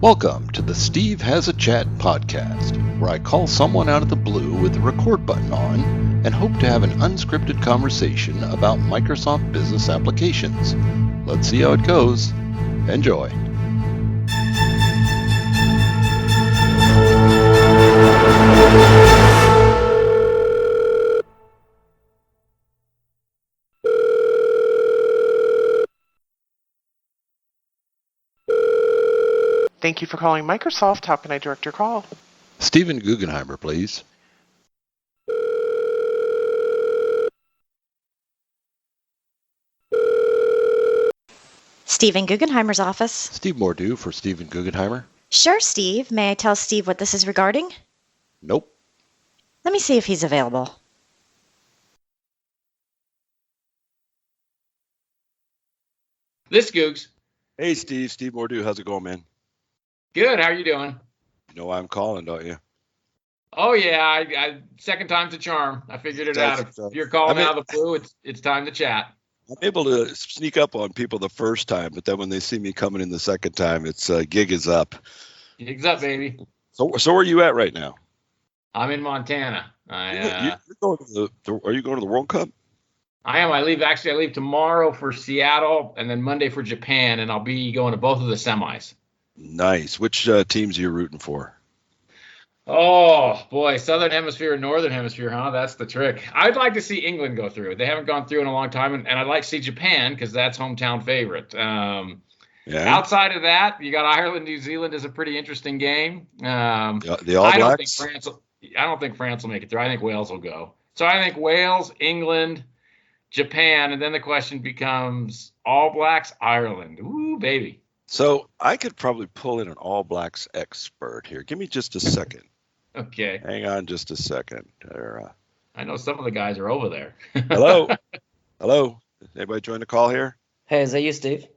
Welcome to the Steve Has a Chat podcast, where I call someone out of the blue with the record button on and hope to have an unscripted conversation about Microsoft business applications. Let's see how it goes. Enjoy. Thank you for calling Microsoft. How can I direct your call? Steven Guggenheimer, please. Steven Guggenheimer's office. Steve Mordew for Steven Guggenheimer. Sure, Steve. May I tell Steve what this is regarding? Nope. Let me see if he's available. This Guggs. Hey, Steve. Steve Mordew. How's it going, man? Good. How are you doing? You know why I'm calling, don't you? Oh yeah, I second time's a charm. I figured it out. If you're calling out of the blue, it's time to chat. I'm able to sneak up on people the first time, but then when they see me coming in the second time, it's gig is up. Gig's up, baby. So where are you at right now? I'm in Montana. You're going to are you going to the World Cup? I am. I leave tomorrow for Seattle and then Monday for Japan, and I'll be going to both of the semis. Nice. Which teams are you rooting for? Oh, boy. Southern Hemisphere and Northern Hemisphere, huh? That's the trick. I'd like to see England go through. They haven't gone through in a long time, and I'd like to see Japan because that's hometown favorite. Outside of that, you got Ireland, New Zealand is a pretty interesting game. The All Blacks? I don't think France will make it through. I think Wales will go. So I think Wales, England, Japan, and then the question becomes All Blacks, Ireland. Ooh, baby. So I could probably pull in an All Blacks expert here. Give me just a second. Okay. Hang on just a second. I know some of the guys are over there. Hello? Hello? Anybody join the call here? Hey, is that you, Steve?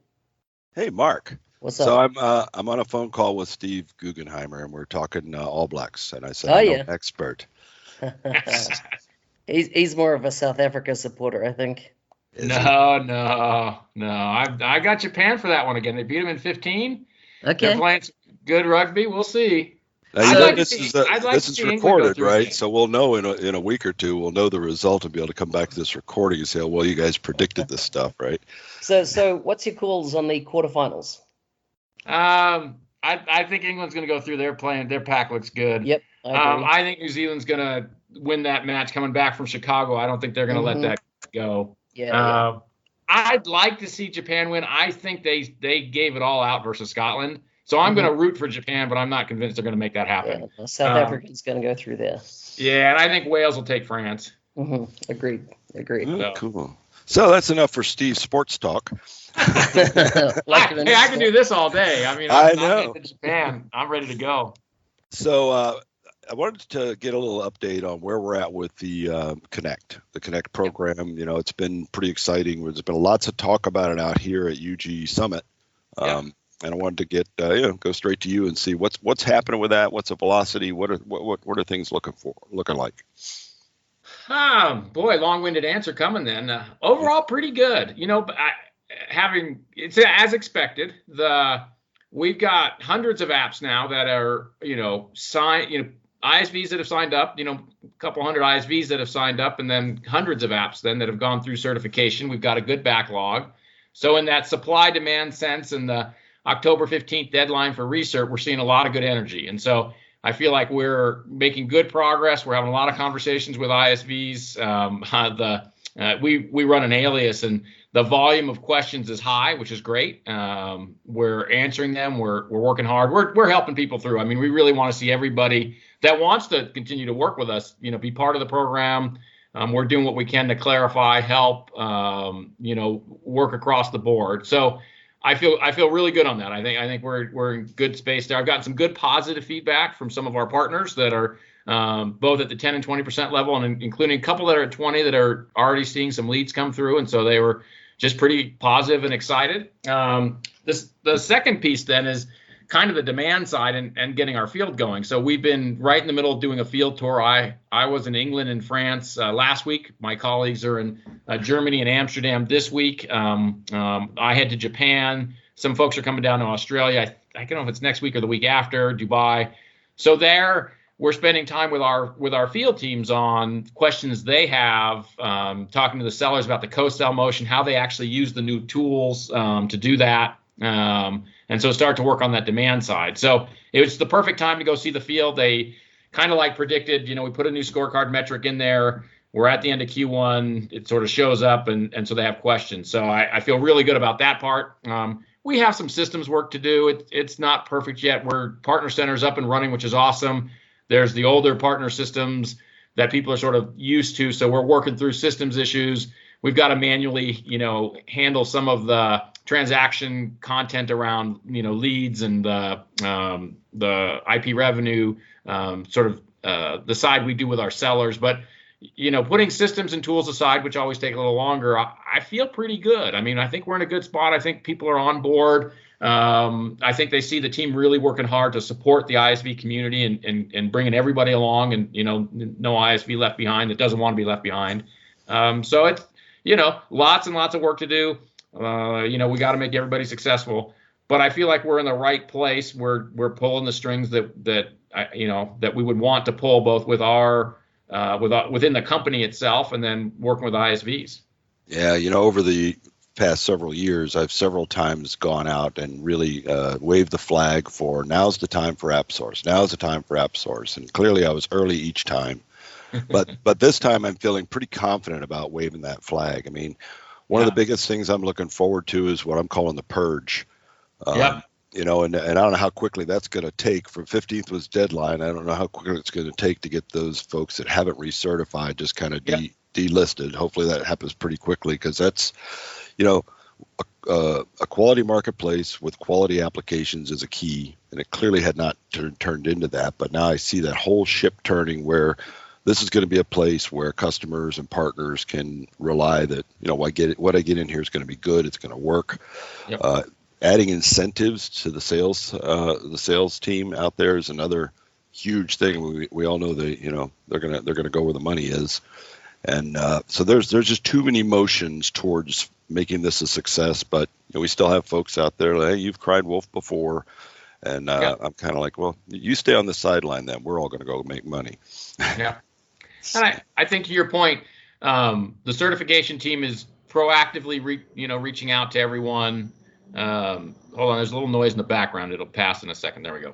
Hey, Mark. What's up? So I'm on a phone call with Steve Guggenheimer, and we're talking All Blacks. And I said, I'm an expert. He's more of a South Africa supporter, I think. No. I got Japan for that one again. They beat them in 15. Okay. They're playing some good rugby. We'll see. Now, this is recorded, right? So we'll know in a week or two. We'll know the result and be able to come back to this recording and say, "Well, you guys predicted this stuff, right?" So what's your calls on the quarterfinals? I think England's going to go through. Their pack looks good. Yep. I think New Zealand's going to win that match coming back from Chicago. I don't think they're going to let that go. Yeah. I'd like to see Japan win. I think they gave it all out versus Scotland. So I'm going to root for Japan, but I'm not convinced they're going to make that happen. Yeah, South Africa's going to go through there. Yeah, and I think Wales will take France. Agreed. Oh, cool. So that's enough for Steve's sports talk. I can do this all day. I mean, I know. I'm Japan. I'm ready to go. So I wanted to get a little update on where we're at with the Connect program. You know, it's been pretty exciting. There's been lots of talk about it out here at UG Summit. And I wanted to get go straight to you and see what's happening with that. What's the velocity? What are things looking like? Boy, long-winded answer coming then. Overall, pretty good. You know, it's as expected. We've got hundreds of apps now that are signed. ISVs that have signed up. A couple hundred ISVs that have signed up, and then hundreds of apps then that have gone through certification. We've got a good backlog. So in that supply-demand sense and the October 15th deadline for research, we're seeing a lot of good energy. And so I feel like we're making good progress. We're having a lot of conversations with ISVs. We run an alias, and the volume of questions is high, which is great. We're answering them. We're working hard. We're helping people through. I mean, we really want to see everybody that wants to continue to work with us, be part of the program. We're doing what we can to clarify, help, work across the board. So I feel really good on that. I think we're in good space there. I've gotten some good positive feedback from some of our partners that are both at the 10 and 20% level, and including a couple that are at 20 that are already seeing some leads come through. And so they were just pretty positive and excited. The second piece then is kind of the demand side and getting our field going. So we've been right in the middle of doing a field tour. I was in England and France last week. My colleagues are in Germany and Amsterdam this week. I head to Japan Some folks are coming down to Australia. I don't know if it's next week or the week after, Dubai. So there, we're spending time with our field teams on questions they have, talking to the sellers about the co-sell motion, how they actually use the new tools to do that, and so start to work on that demand side. So it was the perfect time to go see the field. They kind of like predicted, we put a new scorecard metric in there. We're at the end of Q1. It sort of shows up, and so they have questions. So I feel really good about that part. We have some systems work to do. It's not perfect yet. We're partner centers up and running, which is awesome. There's the older partner systems that people are sort of used to. So we're working through systems issues. We've got to manually, handle some of the transaction content around, leads and the IP revenue, the side we do with our sellers. But, putting systems and tools aside, which always take a little longer, I feel pretty good. I mean, I think we're in a good spot. I think people are on board. I think they see the team really working hard to support the ISV community and bringing everybody along, and no ISV left behind that doesn't want to be left behind. So it's lots and lots of work to do. We got to make everybody successful, but I feel like we're in the right place. We're pulling the strings that we would want to pull, both with within the company itself and then working with ISVs. Yeah, over the past several years, I've several times gone out and really waved the flag for now's the time for AppSource. Now's the time for AppSource. And clearly I was early each time. But this time I'm feeling pretty confident about waving that flag. I mean, one of the biggest things I'm looking forward to is what I'm calling the Purge. And I don't know how quickly that's going to take. From 15th was deadline. I don't know how quickly it's going to take to get those folks that haven't recertified just kind of delisted. Hopefully that happens pretty quickly, because that's, a quality marketplace with quality applications is a key, and it clearly had not turned into that. But now I see that whole ship turning, where this is going to be a place where customers and partners can rely that, what I get in here is going to be good. It's going to work. Yep. Adding incentives to the sales team out there is another huge thing. We all know that, they're going to go where the money is. And so there's just too many motions towards making this a success. But we still have folks out there like, hey, you've cried wolf before. And I'm kind of like, well, you stay on the sideline then. We're all going to go make money. Yeah. And I think to your point, the certification team is proactively reaching out to everyone. Hold on, there's a little noise in the background. It'll pass in a second. There we go.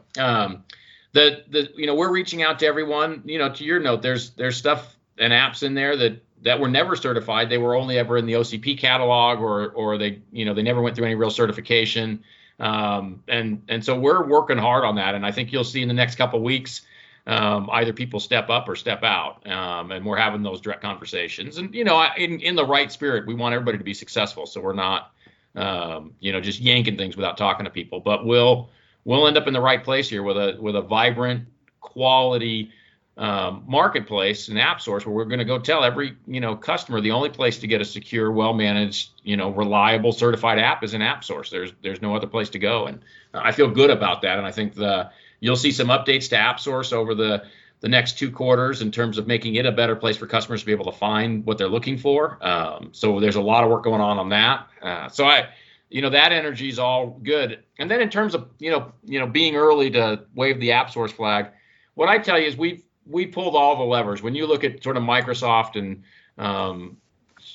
We're reaching out to everyone. To your note, there's stuff and apps in there that were never certified. They were only ever in the OCP catalog, or they never went through any real certification. And so we're working hard on that. And I think you'll see in the next couple of weeks, either people step up or step out, and we're having those direct conversations. And in the right spirit, we want everybody to be successful. So we're not just yanking things without talking to people. But we'll end up in the right place here with a vibrant, quality marketplace and AppSource, where we're going to go tell every customer the only place to get a secure, well-managed, reliable, certified app is an AppSource. There's no other place to go, and I feel good about that. And I think you'll see some updates to AppSource over the next 2 quarters in terms of making it a better place for customers to be able to find what they're looking for. So there's a lot of work going on that. So that energy is all good. And then in terms of being early to wave the AppSource flag, what I tell you is we pulled all the levers. When you look at sort of Microsoft and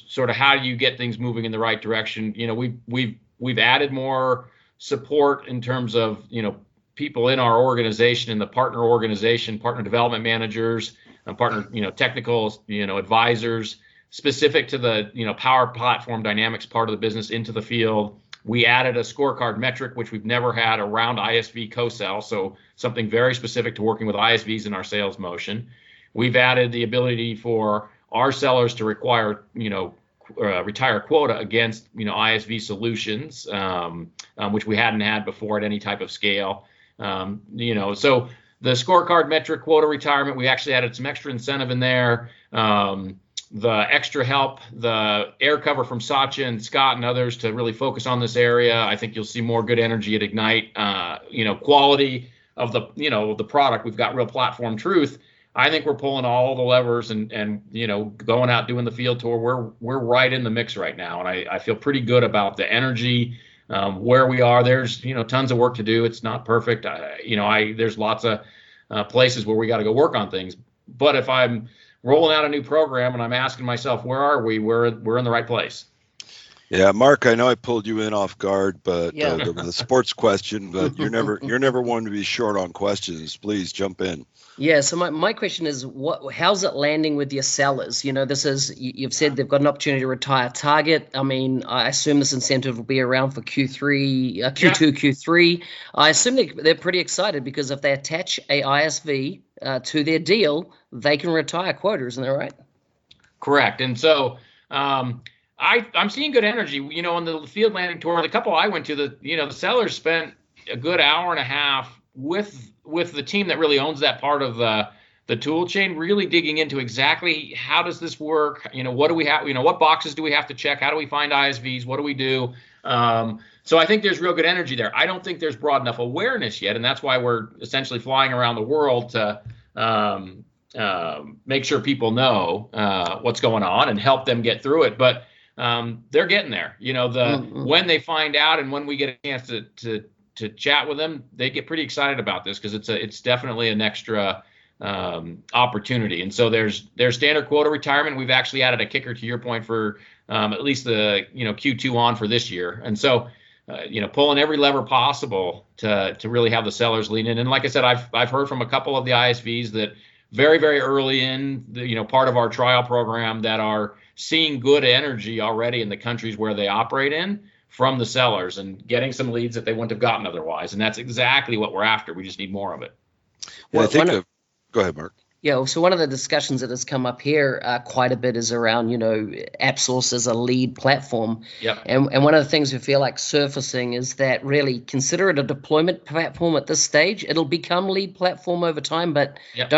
sort of how you get things moving in the right direction, we've added more support in terms of people in our organization, in the partner organization, partner development managers, partner technical advisors specific to the Power Platform Dynamics part of the business into the field. We added a scorecard metric, which we've never had around ISV co-sell, so something very specific to working with ISVs in our sales motion. We've added the ability for our sellers to require, retire quota against, ISV solutions, which we hadn't had before at any type of scale. So the scorecard metric quota retirement, we actually added some extra incentive in there. The extra help, the air cover from Satya and Scott and others to really focus on this area. I think you'll see more good energy at Ignite. Quality of the product. We've got real platform truth. I think we're pulling all the levers and going out doing the field tour. We're right in the mix right now, and I feel pretty good about the energy, where we are. There's tons of work to do. It's not perfect. There's lots of places where we got to go work on things. But if I'm rolling out a new program and I'm asking myself, where are we? We're in the right place. Yeah, Mark, I know I pulled you in off guard, but Yeah. the sports question, but you're never one to be short on questions. Please jump in. Yeah, so my question is, how's it landing with your sellers? You've said they've got an opportunity to retire target. I mean, I assume this incentive will be around for Q2, Q3. I assume they're pretty excited because if they attach a ISV to their deal, they can retire quota, isn't that right? Correct. And so I'm seeing good energy. On the field landing tour, the couple I went to, the sellers spent a good hour and a half with the team that really owns that part of the tool chain, really digging into exactly how does this work? What do we have? What boxes do we have to check? How do we find ISVs? What do we do? So I think there's real good energy there. I don't think there's broad enough awareness yet, and that's why we're essentially flying around the world to make sure people know what's going on and help them get through it. But they're getting there. When they find out and when we get a chance to chat with them, they get pretty excited about this because it's definitely an extra opportunity. And so there's standard quota retirement. We've actually added a kicker, to your point, for at least the Q2 on for this year. And so pulling every lever possible to really have the sellers lean in. And like I said, I've heard from a couple of the ISVs that very, very early in the part of our trial program that are seeing good energy already in the countries where they operate in from the sellers and getting some leads that they wouldn't have gotten otherwise. And that's exactly what we're after. We just need more of it. Yeah, go ahead, Mark. Yeah, so one of the discussions that has come up here quite a bit is around, AppSource as a lead platform. Yep. And one of the things we feel like surfacing is that really consider it a deployment platform at this stage. It'll become lead platform over time, but Yep.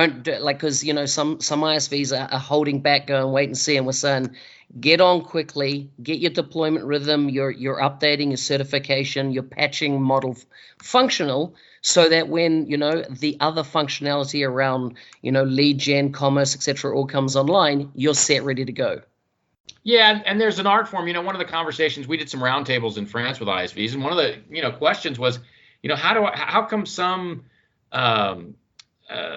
because, some ISVs are holding back, going wait and see. And we're saying, get on quickly, get your deployment rhythm, your updating, your certification, your patching model functional, so that when, the other functionality around, lead gen, commerce, et cetera, all comes online, you're set, ready to go. Yeah, and there's an art form. One of the conversations, we did some roundtables in France with ISVs, and one of the questions was, how come some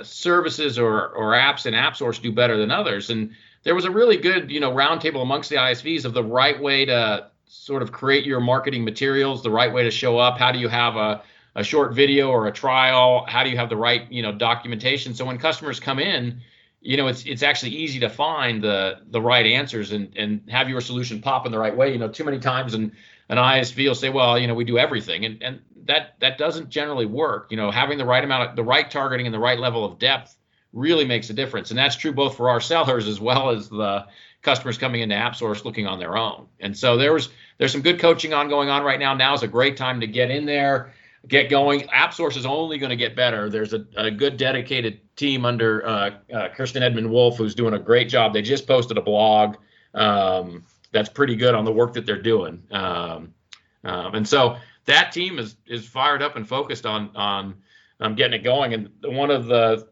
services or apps in AppSource do better than others? And there was a really good roundtable amongst the ISVs of the right way to sort of create your marketing materials, the right way to show up. How do you have a short video or a trial? How do you have the right documentation? So when customers come in, it's actually easy to find the right answers and have your solution pop in the right way. Too many times an ISV will say, well, we do everything, and that doesn't generally work. Having the right amount, the right targeting and the right level of depth really makes a difference. And that's true both for our sellers as well as the customers coming into AppSource looking on their own. And so there's some good coaching going on right now. Now is a great time to get in there, get going. AppSource is only going to get better. There's a good dedicated team under Kirsten Edmund Wolf, who's doing a great job. They just posted a blog that's pretty good on the work that they're doing. And so that team is fired up and focused on getting it going. And one of the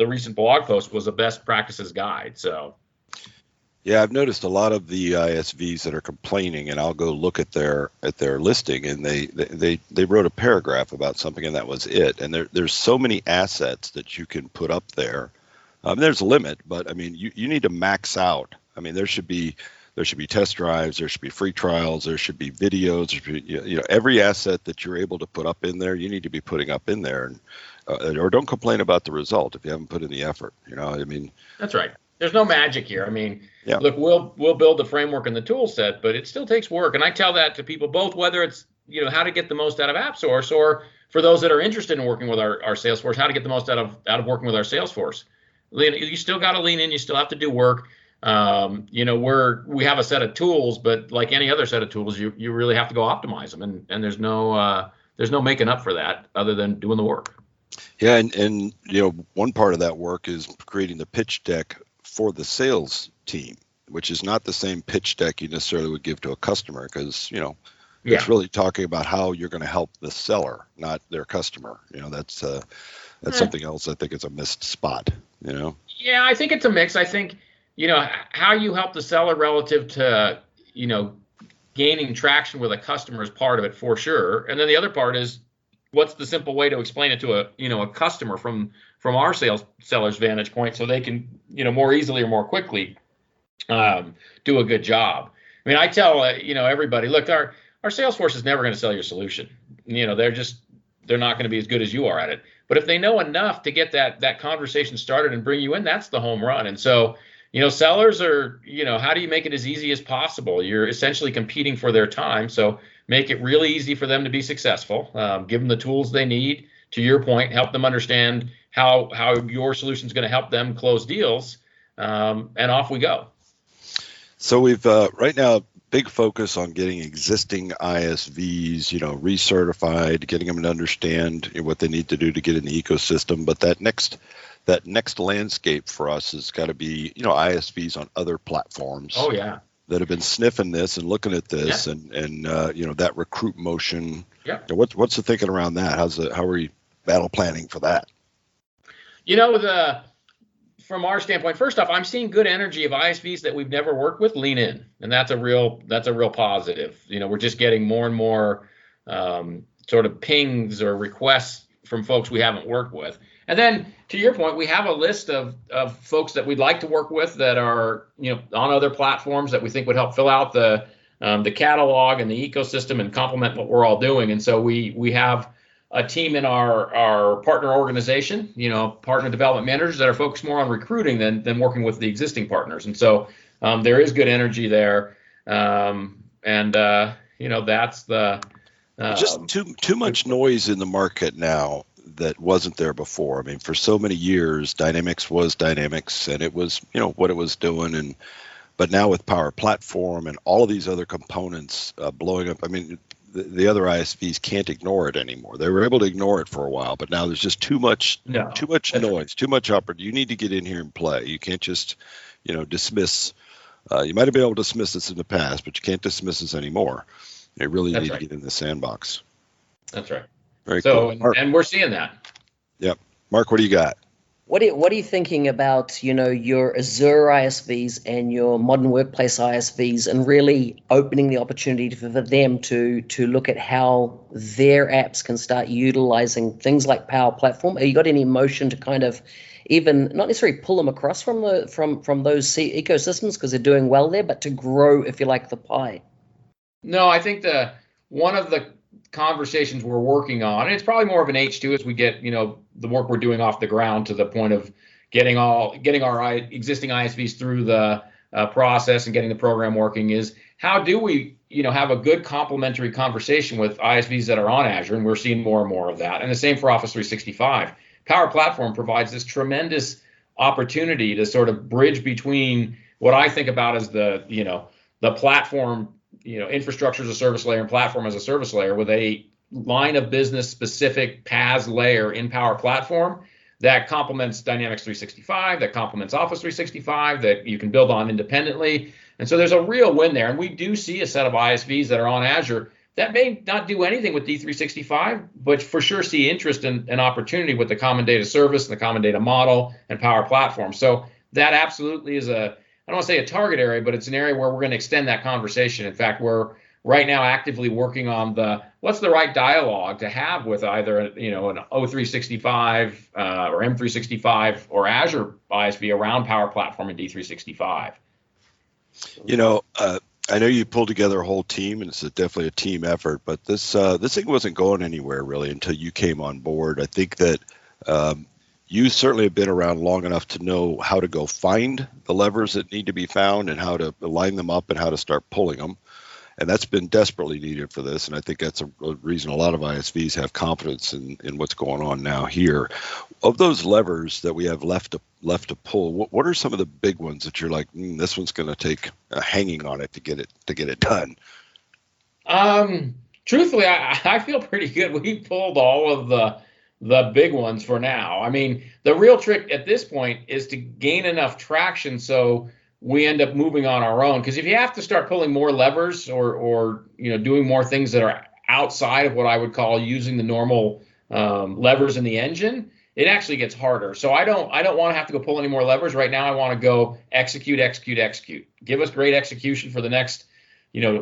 recent blog post was a best practices guide. So, yeah, I've noticed a lot of the ISVs that are complaining, and I'll go look at their listing, and they wrote a paragraph about something, and that was it. And there's so many assets that you can put up there. There's a limit, but I mean, you need to max out. I mean, there should be test drives, there should be free trials, there should be videos, there should be, every asset that you're able to put up in there, you need to be putting up in there, and or don't complain about the result if you haven't put in the effort. I mean, that's right. There's no magic here. I mean, yeah. Look, we'll build the framework and the tool set, but it still takes work. And I tell that to people, both whether it's how to get the most out of AppSource, or for those that are interested in working with our sales force, how to get the most out of working with our sales force. You still got to lean in. You still have to do work. We have a set of tools, but like any other set of tools, you really have to go optimize them, and there's no making up for that other than doing the work. Yeah, and one part of that work is creating the pitch deck for the sales team, which is not the same pitch deck you necessarily would give to a customer, because it's really talking about how you're going to help the seller, not their customer. That's something else. I think it's a missed spot. Yeah, I think it's a mix. I think how you help the seller relative to gaining traction with a customer is part of it for sure. And then the other part is, what's the simple way to explain it to a customer from our seller's vantage point, so they can more easily or more quickly do a good job. I mean, I tell everybody, look, our sales force is never going to sell your solution. They're not going to be as good as you are at it. But if they know enough to get that conversation started and bring you in, that's the home run. And so sellers are, how do you make it as easy as possible? You're essentially competing for their time. So make it really easy for them to be successful. Give them the tools they need. To your point, help them understand how your solution is going to help them close deals. And off we go. So we've right now big focus on getting existing ISVs, recertified, getting them to understand what they need to do to get in the ecosystem. But that next landscape for us has got to be, ISVs on other platforms. Oh yeah. That have been sniffing this and looking at this, yeah. and that recruit motion. Yeah. What's the thinking around that? How are you battle planning for that? From our standpoint, first off, I'm seeing good energy of ISVs that we've never worked with lean in, and that's a real positive. We're just getting more and more sort of pings or requests from folks we haven't worked with. And then to your point, we have a list of folks that we'd like to work with that are on other platforms that we think would help fill out the catalog and the ecosystem and complement what we're all doing. And so we have a team in our partner organization, partner development managers that are focused more on recruiting than working with the existing partners. And so there is good energy there. That's the just too much noise in the market now that wasn't there before. I mean, for so many years, Dynamics was Dynamics, and it was what it was doing, but now with Power Platform and all of these other components blowing up, I mean, the other ISVs can't ignore it anymore. They were able to ignore it for a while, but now there's just too much noise, too much opportunity. You need to get in here and play. You can't just, dismiss. You might have been able to dismiss this in the past, but you can't dismiss this anymore. You really need to get in the sandbox. That's right. Very cool. And we're seeing that. Yep. Mark, what do you got? What are you thinking about, your Azure ISVs and your modern workplace ISVs, and really opening the opportunity for them to look at how their apps can start utilizing things like Power Platform? Have you got any motion to kind of even not necessarily pull them across from those ecosystems because they're doing well there, but to grow, if you like, the pie? No, I think one of the conversations we're working on, and it's probably more of an H2 as we get the work we're doing off the ground to the point of getting our existing ISVs through the process and getting the program working, is how do we have a good complementary conversation with ISVs that are on Azure, and we're seeing more and more of that. And the same for Office 365. Power Platform provides this tremendous opportunity to sort of bridge between what I think about as the platform, infrastructure as a service layer and platform as a service layer, with a line of business specific PaaS layer in Power Platform that complements Dynamics 365, that complements Office 365, that you can build on independently. And so there's a real win there. And we do see a set of ISVs that are on Azure that may not do anything with D365, but for sure see interest and opportunity with the common data service and the common data model and Power Platform. So that absolutely is I don't want to say a target area, but it's an area where we're going to extend that conversation. In fact, we're right now actively working on what's the right dialogue to have with either an O365 or M365 or Azure ISV around Power Platform and D365. I know you pulled together a whole team, and it's definitely a team effort, but this thing wasn't going anywhere really until you came on board. I think that you certainly have been around long enough to know how to go find the levers that need to be found and how to line them up and how to start pulling them. And that's been desperately needed for this. And I think that's a reason a lot of ISVs have confidence in what's going on now here. Of those levers that we have left to pull, what are some of the big ones that you're like, this one's going to take a hanging on it to get it done? Truthfully, I feel pretty good. We pulled all of the big ones for now. I mean, the real trick at this point is to gain enough traction so we end up moving on our own. Because if you have to start pulling more levers or doing more things that are outside of what I would call using the normal levers in the engine, it actually gets harder. So I don't want to have to go pull any more levers right now. I want to go execute. Give us great execution for the next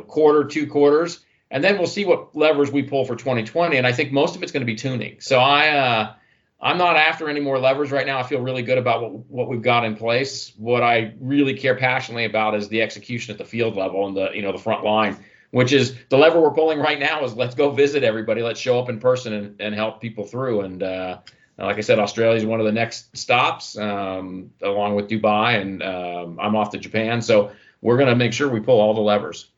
quarter, 2 quarters, and then we'll see what levers we pull for 2020. And I think most of it's going to be tuning. So I'm not after any more levers right now. I feel really good about what we've got in place. What I really care passionately about is the execution at the field level and the front line, which is the lever we're pulling right now is let's go visit everybody. Let's show up in person and help people through. And like I said, Australia is one of the next stops, along with Dubai, and I'm off to Japan. So we're going to make sure we pull all the levers.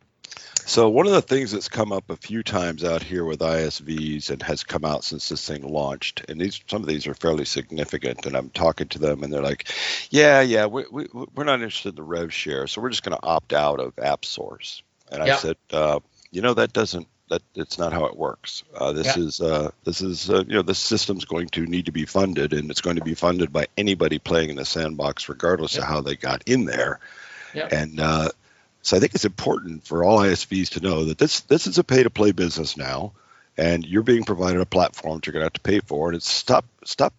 So one of the things that's come up a few times out here with ISVs and has come out since this thing launched, and some of these are fairly significant, and I'm talking to them and they're like, yeah, we're not interested in the rev share, so we're just going to opt out of AppSource. And I said, it's not how it works. This system's going to need to be funded, and it's going to be funded by anybody playing in the sandbox, regardless of how they got in there. Yep. And so I think it's important for all ISVs to know that this is a pay-to-play business now, and you're being provided a platform that you're going to have to pay for. And it's stop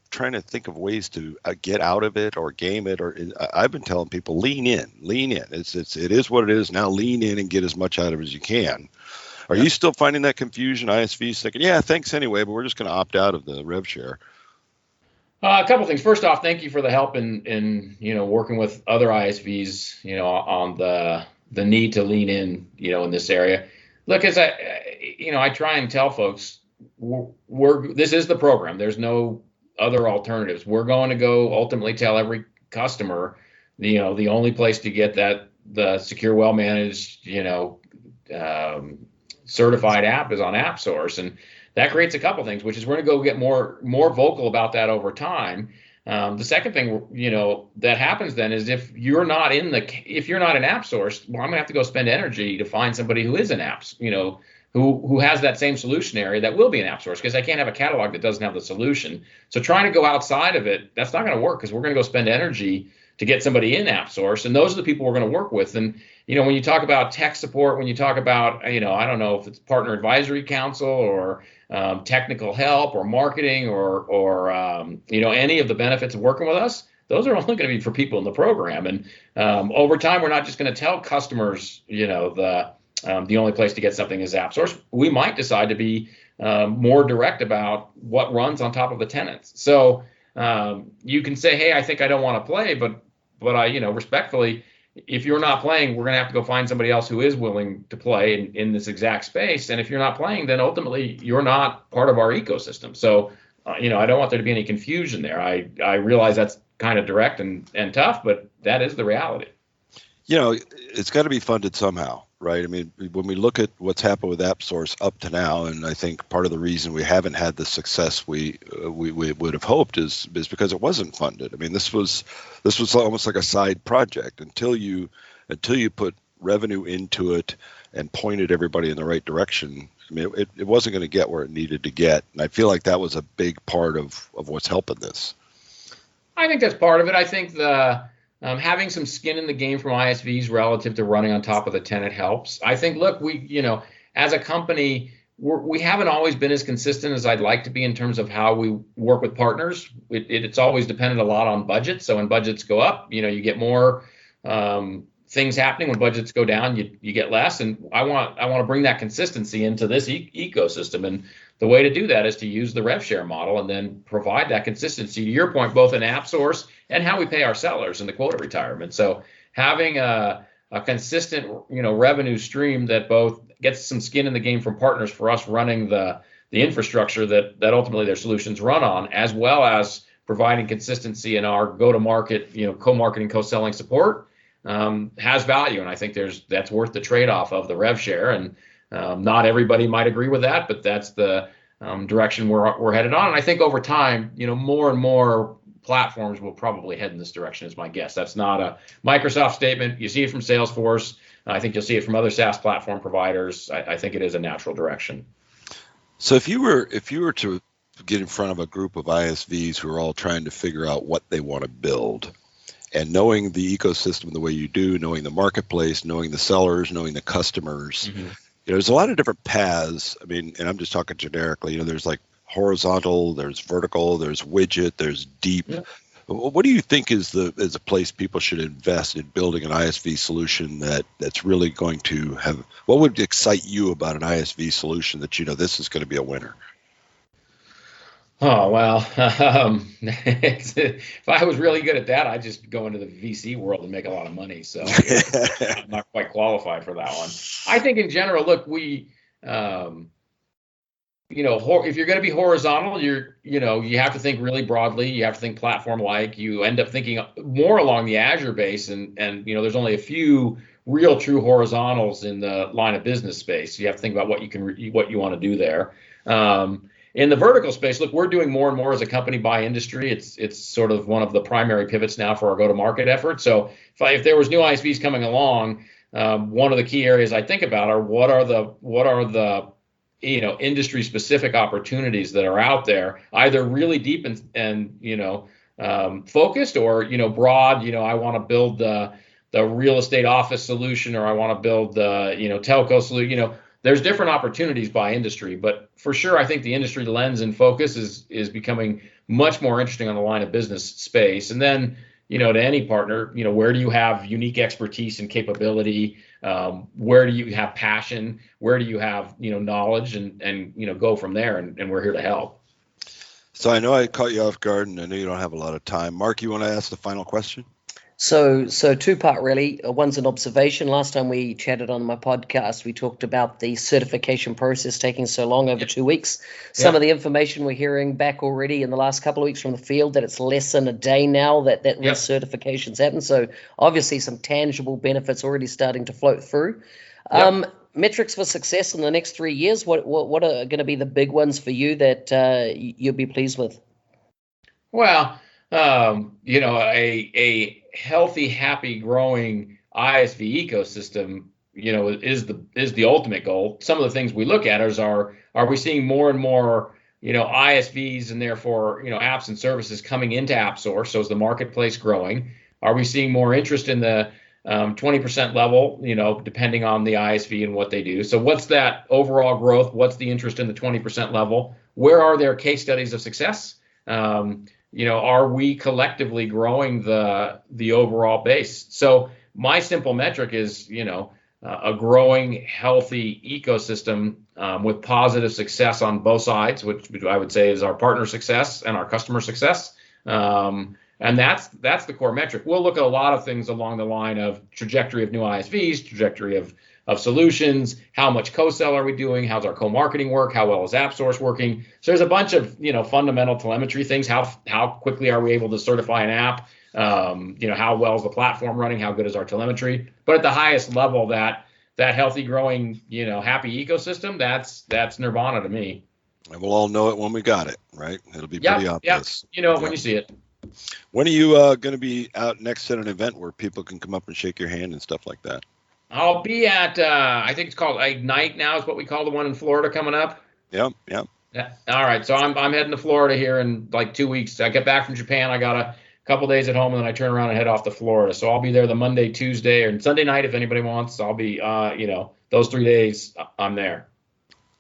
trying to think of ways to get out of it or game it. I've been telling people, lean in. It is what it is now. Lean in and get as much out of it as you can. Are you still finding that confusion? ISVs thinking, yeah, thanks anyway, but we're just going to opt out of the rev share. A couple things. First off, thank you for the help in working with other ISVs, on the need to lean in, in this area. Look, as I try and tell folks, this is the program. There's no other alternatives. We're going to go ultimately tell every customer, the only place to get the secure, well managed, certified app is on AppSource, and that creates a couple things, which is we're going to go get more vocal about that over time. The second thing, that happens then is if you're not in AppSource, well, I'm gonna have to go spend energy to find somebody who is in apps, who has that same solution area that will be in AppSource, because I can't have a catalog that doesn't have the solution. So trying to go outside of it, that's not going to work, because we're going to go spend energy to get somebody in AppSource, and those are the people we're going to work with. And when you talk about tech support, when you talk about I don't know if it's partner advisory council or technical help or marketing or any of the benefits of working with us, those are only going to be for people in the program. And over time, we're not just going to tell customers, the only place to get something is AppSource. We might decide to be more direct about what runs on top of the tenants. So you can say, hey, I think I don't want to play, but I, respectfully, if you're not playing, we're going to have to go find somebody else who is willing to play in this exact space. And if you're not playing, then ultimately you're not part of our ecosystem. So, I don't want there to be any confusion there. I realize that's kind of direct and tough, but that is the reality. It's got to be funded somehow, right? I mean, when we look at what's happened with AppSource up to now, and I think part of the reason we haven't had the success we would have hoped is because it wasn't funded. I mean, this was almost like a side project until you put revenue into it and pointed everybody in the right direction. I mean, it wasn't going to get where it needed to get, and I feel like that was a big part of what's helping this. I think that's part of it. I think having some skin in the game from ISVs relative to running on top of the tenant helps. I think, look, we, as a company, we haven't always been as consistent as I'd like to be in terms of how we work with partners. It's always depended a lot on budgets. So when budgets go up, you get more things happening. When budgets go down, you get less. And I want to bring that consistency into this ecosystem. And the way to do that is to use the rev share model and then provide that consistency, to your point, both in AppSource and how we pay our sellers in the quota retirement. So having a consistent, revenue stream that both gets some skin in the game from partners for us running the infrastructure that ultimately their solutions run on, as well as providing consistency in our go-to-market, co-marketing, co-selling support, has value. And I think that's worth the trade-off of the rev share. And not everybody might agree with that, but that's the direction we're headed on. And I think over time, more and more platforms will probably head in this direction, is my guess. That's not a Microsoft statement. You see it from Salesforce. I think you'll see it from other SaaS platform providers. I think it is a natural direction. So if you were to get in front of a group of ISVs who are all trying to figure out what they want to build, and knowing the ecosystem the way you do, knowing the marketplace, knowing the sellers, knowing the customers, there's a lot of different paths. I mean, and I'm just talking generically, there's like horizontal, there's vertical, there's widget, there's deep. Yeah. What do you think is a place people should invest in building an ISV solution that's really going to have? What would excite you about an ISV solution that this is going to be a winner? Oh, well, if I was really good at that, I'd just go into the VC world and make a lot of money. So I'm not quite qualified for that one. I think in general, look, if you're going to be horizontal, you have to think really broadly. You have to think platform-like. You end up thinking more along the Azure base, and there's only a few real true horizontals in the line of business space. You have to think about what you want to do there. In the vertical space, look, we're doing more and more as a company by industry. It's sort of one of the primary pivots now for our go-to-market effort. So if there was new ISVs coming along, one of the key areas I think about are what are the industry specific opportunities that are out there, either really deep and focused, or broad. I want to build the real estate office solution, or I want to build the telco solution. There's different opportunities by industry, but for sure, I think the industry lens and focus is becoming much more interesting on the line of business space. And then, to any partner, where do you have unique expertise and capability? Where do you have passion? Where do you have, knowledge, and go from there. And we're here to help. So I know I caught you off guard, and I know you don't have a lot of time. Mark, you want to ask the final question? So two-part really. One's an observation. Last time we chatted on my podcast, we talked about the certification process taking so long, over 2 weeks. Some of the information we're hearing back already in the last couple of weeks from the field, that it's less than a day now that recertifications happen. So obviously some tangible benefits already starting to float through. Metrics for success in the next 3 years. What are going to be the big ones for you that you'll be pleased with? Well, a healthy, happy, growing ISV ecosystem, is the ultimate goal. Some of the things we look at are we seeing more and more, ISVs and therefore, apps and services coming into AppSource? So is the marketplace growing? Are we seeing more interest in the 20% level, depending on the ISV and what they do? So what's that overall growth? What's the interest in the 20% level? Where are there case studies of success? Are we collectively growing the overall base? So my simple metric is, a growing, healthy ecosystem with positive success on both sides, which I would say is our partner success and our customer success. And that's the core metric. We'll look at a lot of things along the line of trajectory of new ISVs, trajectory of solutions, how much co-sell are we doing, how's our co-marketing work, how well is AppSource working. So there's a bunch of fundamental telemetry things. How quickly are we able to certify an app? How well is the platform running? How good is our telemetry? But at the highest level, that healthy, growing, happy ecosystem, that's nirvana to me. And we'll all know it when we got it, right? It'll be pretty obvious. When you see it. When are you going to be out next at an event where people can come up and shake your hand and stuff like that? I'll be at, I think it's called Ignite now is what we call the one in Florida coming up. Yep. Yeah. All right. So I'm heading to Florida here in like 2 weeks. I get back from Japan. I got a couple days at home, and then I turn around and head off to Florida. So I'll be there the Monday, Tuesday, and Sunday night if anybody wants. I'll be, those 3 days I'm there.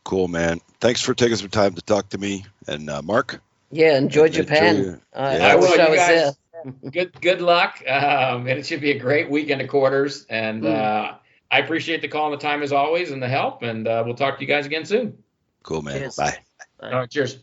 Cool, man. Thanks for taking some time to talk to me. And Mark? Yeah, enjoy Japan. I wish I was there. Good luck. And it should be a great weekend of quarters. And I appreciate the call and the time as always and the help. And we'll talk to you guys again soon. Cool, man. Cheers. Bye. All right, cheers.